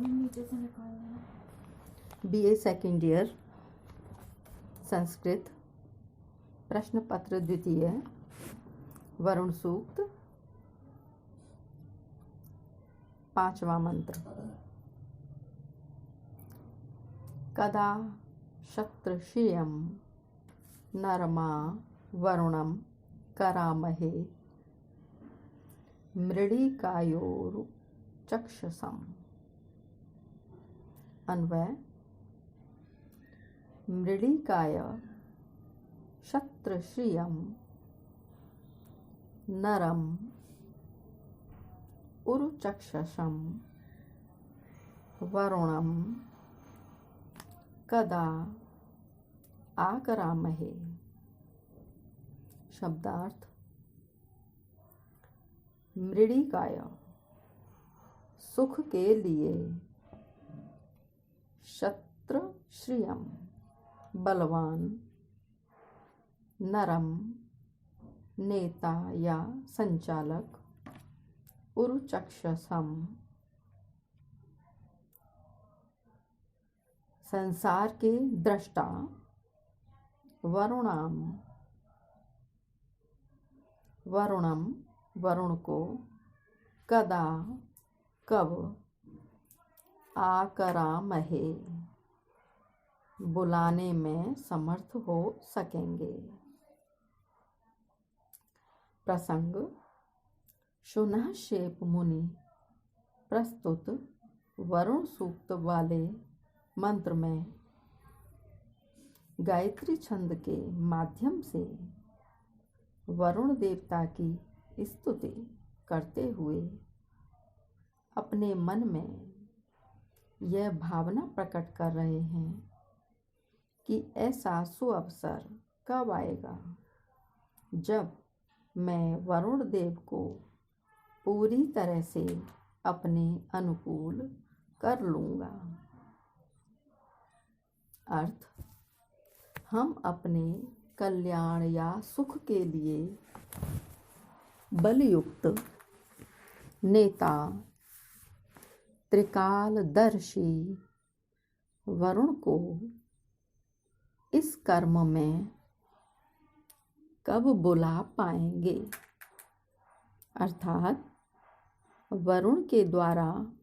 नीचे से निकालना। BA सेकेंड ईयर संस्कृत प्रश्न पत्र द्वितीय वरुण सूक्त 5वां मंत्र। कदा शत्रश्रियं नरमा वरुणं करामहे मृळिकायोरुचक्षसम्। अन्वय। मृळिकाय शत्रश्रियं नरम उरुचक्षसं वरुणं कदा आकरामहे। शब्दार्थ। मृळिकाय सुख के लिए, शत्रश्रियं बलवान, नरम नेता या संचालक, उरुचक्षसम संसार के दृष्टा, वरुणम वरुण को, कदा कब, आकरामहे बुलाने में समर्थ हो सकेंगे। प्रसंग। शुनःशेप मुनि प्रस्तुत वरुण सूक्त वाले मंत्र में गायत्री छंद के माध्यम से वरुण देवता की स्तुति करते हुए अपने मन में यह भावना प्रकट कर रहे हैं कि ऐसा सुअवसर कब आएगा जब मैं वरुण देव को पूरी तरह से अपने अनुकूल कर लूँगा। अर्थ। हम अपने कल्याण या सुख के लिए बलयुक्त नेता त्रिकालदर्शी वरुण को इस कर्म में कब बुला पाएंगे। अर्थात वरुण के द्वारा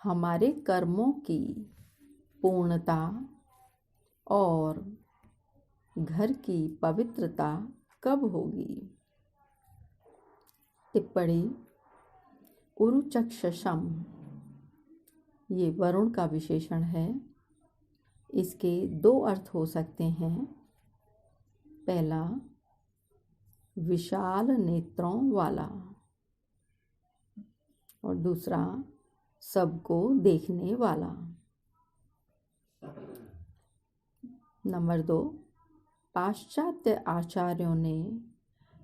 हमारे कर्मों की पूर्णता और घर की पवित्रता कब होगी। टिप्पणी। उरुचक्षसम ये वरुण का विशेषण है। इसके दो अर्थ हो सकते हैं। पहला, विशाल नेत्रों वाला, और दूसरा, सबको देखने वाला। नंबर 2, पाश्चात्य आचार्यों ने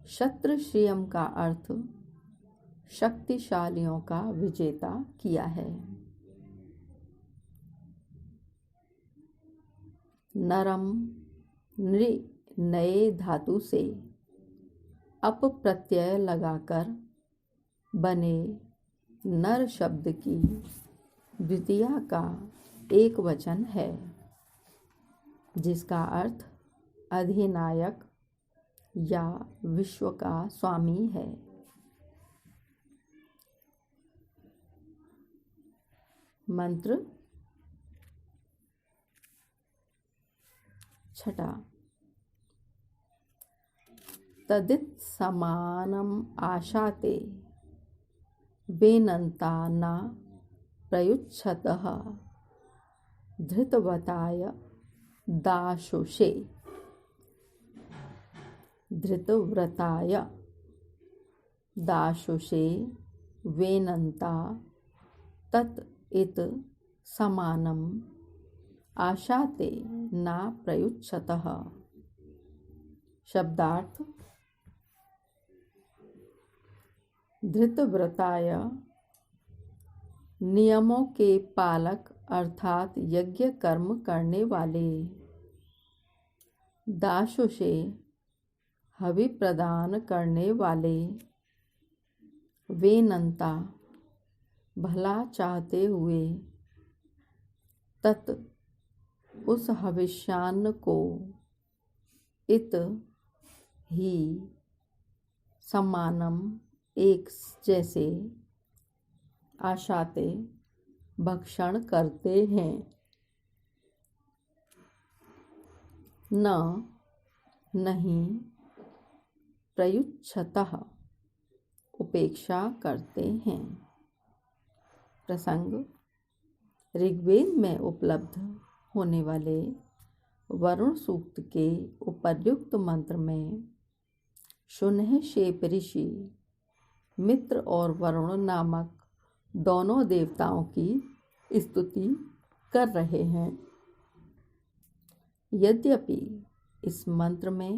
शत्रश्रियम का अर्थ शक्तिशालियों का विजेता किया है। नरम नए धातु से अप प्रत्यय लगाकर बने नर शब्द की द्वितीया का एक वचन है, जिसका अर्थ अधिनायक या विश्व का स्वामी है। मंत्र। छठा। तदित समानम आशाते वेनन्ता न प्रयुच्छतः धृतवताय दाशुषे। धृतव्रताय दाशुषे वेनन्ता तत् इत समानम आशाते न प्रयुच्छतः। शब्दार्थ। धृतव्रताय नियमों के पालक अर्थात यज्ञ कर्म करने वाले। दाशुषे हवि प्रदान करने वाले। वेनन्ता भला चाहते हुए तत् उस हविष्यान्न को इत ही समानम एक जैसे आशाते भक्षण करते हैं, न नहीं प्रयुच्छतः उपेक्षा करते हैं। प्रसंग ऋग्वेद में उपलब्ध होने वाले वरुण सूक्त के उपर्युक्त मंत्र में शुनहशेप ऋषि मित्र और वरुण नामक दोनों देवताओं की स्तुति कर रहे हैं। यद्यपि इस मंत्र में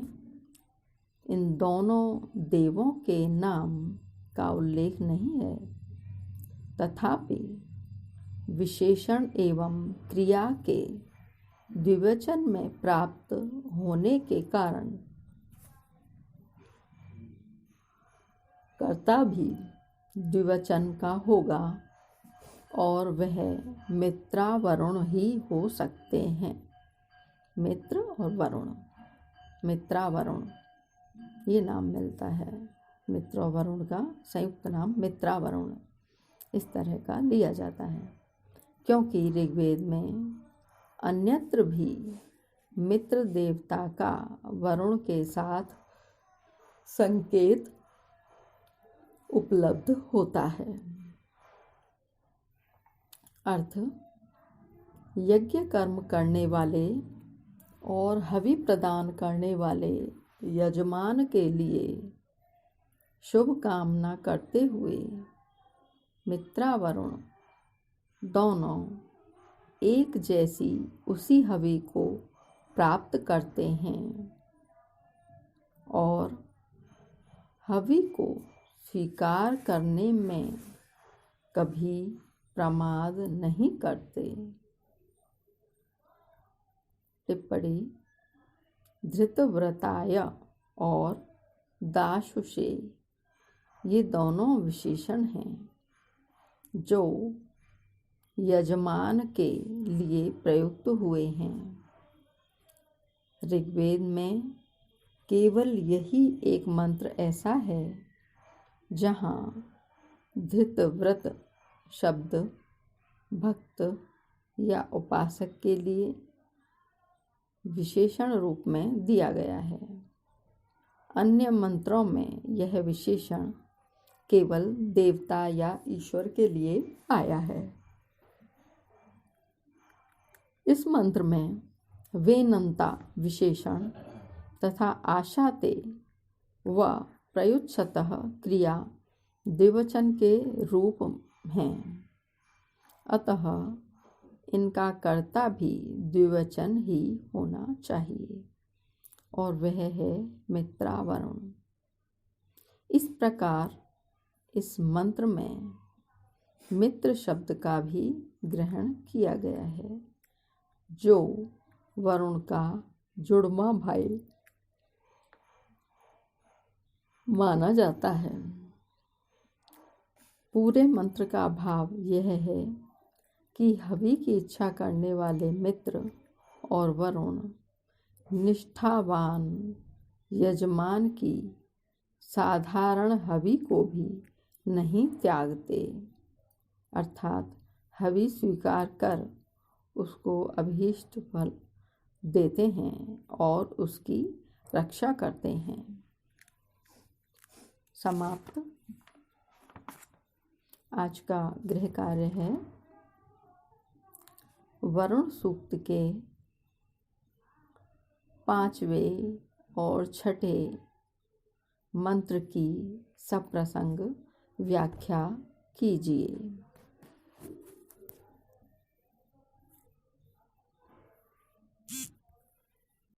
इन दोनों देवों के नाम का उल्लेख नहीं है, तथापि विशेषण एवं क्रिया के द्विवचन में प्राप्त होने के कारण कर्ता भी द्विवचन का होगा और वह मित्रावरुण ही हो सकते हैं। मित्र और वरुण, मित्रावरुण ये नाम मिलता है। मित्र और वरुण का संयुक्त नाम मित्रावरुण इस तरह का लिया जाता है, क्योंकि ऋग्वेद में अन्यत्र भी मित्र देवता का वरुण के साथ संकेत उपलब्ध होता है। अर्थ यज्ञ कर्म करने वाले और हवि प्रदान करने वाले यजमान के लिए शुभ कामना करते हुए मित्रावरुण दोनों एक जैसी उसी हवि को प्राप्त करते हैं और हवि को स्वीकार करने में कभी प्रमाद नहीं करते। टिप्पणी धृतव्रताय और दाशुषे ये दोनों विशेषण हैं जो यजमान के लिए प्रयुक्त हुए हैं। ऋग्वेद में केवल यही एक मंत्र ऐसा है जहाँ धृतव्रत शब्द भक्त या उपासक के लिए विशेषण रूप में दिया गया है। अन्य मंत्रों में यह विशेषण केवल देवता या ईश्वर के लिए आया है। इस मंत्र में वेनंता विशेषण तथा आशाते व प्रयुच्छतः क्रिया द्विवचन के रूप हैं, अतः इनका कर्ता भी द्विवचन ही होना चाहिए और वह है मित्रावरुण। इस प्रकार इस मंत्र में मित्र शब्द का भी ग्रहण किया गया है, जो वरुण का जुड़वा भाई माना जाता है। पूरे मंत्र का भाव यह है कि हवि की इच्छा करने वाले मित्र और वरुण निष्ठावान यजमान की साधारण हवि को भी नहीं त्यागते, अर्थात हवि स्वीकार कर उसको अभीष्ट फल देते हैं और उसकी रक्षा करते हैं। समाप्त। आज का गृह कार्य है वरुण सूक्त के 5वें और 6ठे मंत्र की सप्रसंग व्याख्या कीजिए।